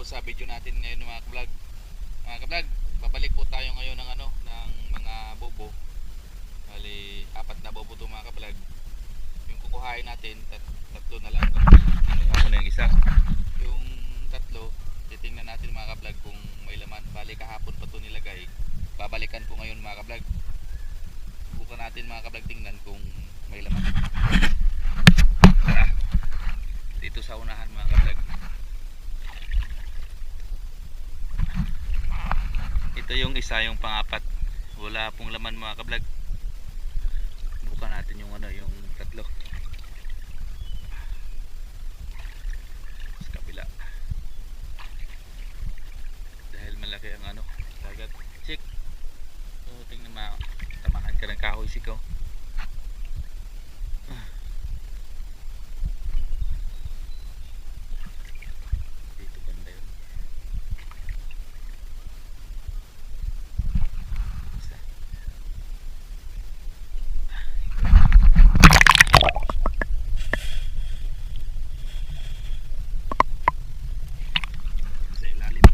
sa video natin ngayon mga kablog. Mga kablog, babalik po tayo ngayon ng ng mga bobo. Bali, 4 na bobo to mga kablog. Yung kukuhain natin, tatlo na lang. Kinuha ko na yung isa. Yung tatlo, titingnan natin mga kablog kung may laman. Bali, kahapon pa to nilagay. Babalikan ko ngayon mga kablog. Subukan natin mga kablog, tingnan kung may laman. Dito sa unahan mga kablog. Ito yung isa, yung pang-4. Wala pong laman mga kablog. Subukan natin yung yung tatlo. Sa kabila. Dahil malaki ang dagat. Sik. So, tingnan mo. Tamahan ka ng kahoy sikaw. Dito banda yun. Isa. Sa ilalim.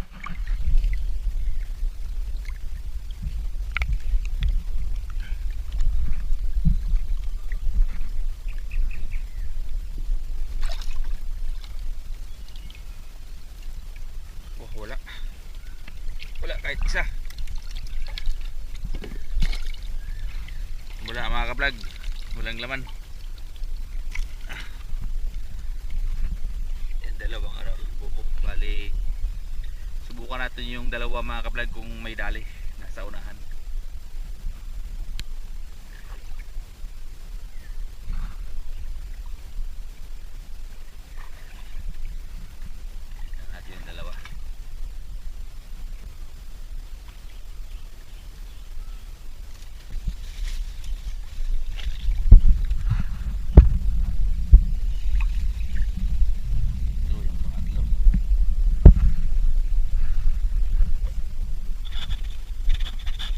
Wala kahit isa. Wala mga kablog, walang laman. Yan, dalawang bubok. Bali, subukan natin yung dalawa mga kablog kung may dali nasa unahan. Yan natin yung dalawa.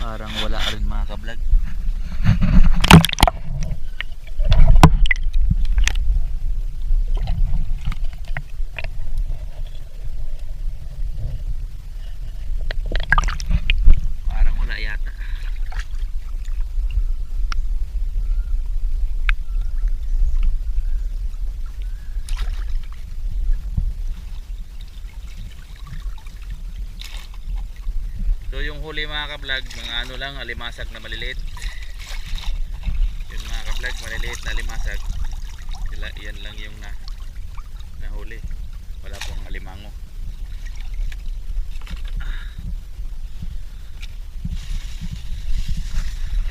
Parang wala rin mga kablog. Parang wala yata. So yung huli mga kablog, mga lang, alimasag na maliliit. Yun mga kablog, maliliit na alimasag. Yan lang yung nahuli. Wala pong alimango.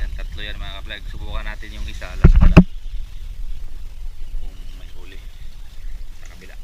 Yan, tatlo yan mga kablog. Subukan natin yung isa, last na lang. Kung may huli sa kabila.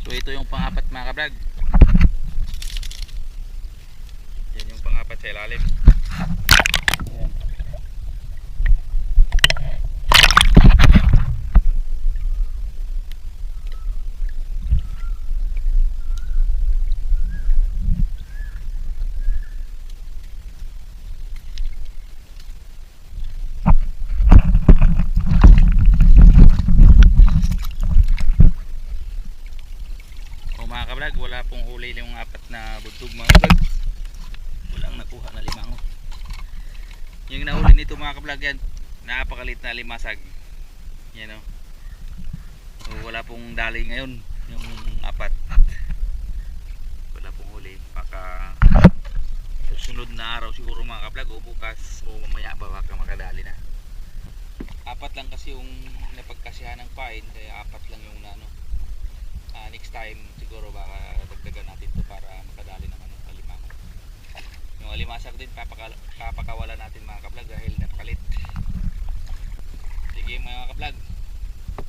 So ito yung pang-4 mga kablog. Yan yung pang-4 sa ilalim. Yan. Mga kablog, wala pong huli yung 4 na butog mga kablog. Walang nakuha na limango. Yung nahuli nito mga kablog, yan napakalit na limasag. Yan o. So, wala pong dali ngayon yung 4. Wala pong huli. Baka susunod na araw siguro mga kablog, o bukas o mamaya ba baka makadali na. 4 lang kasi yung napagkasihan ng pain, kaya 4 lang yung next time siguro baka dagdagan natin to para makadali naman ng alimango. Yung alimasag din papakawala natin mga kablog dahil napakalit. Sige mga kablog,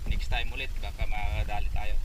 next time ulit baka makadali tayo.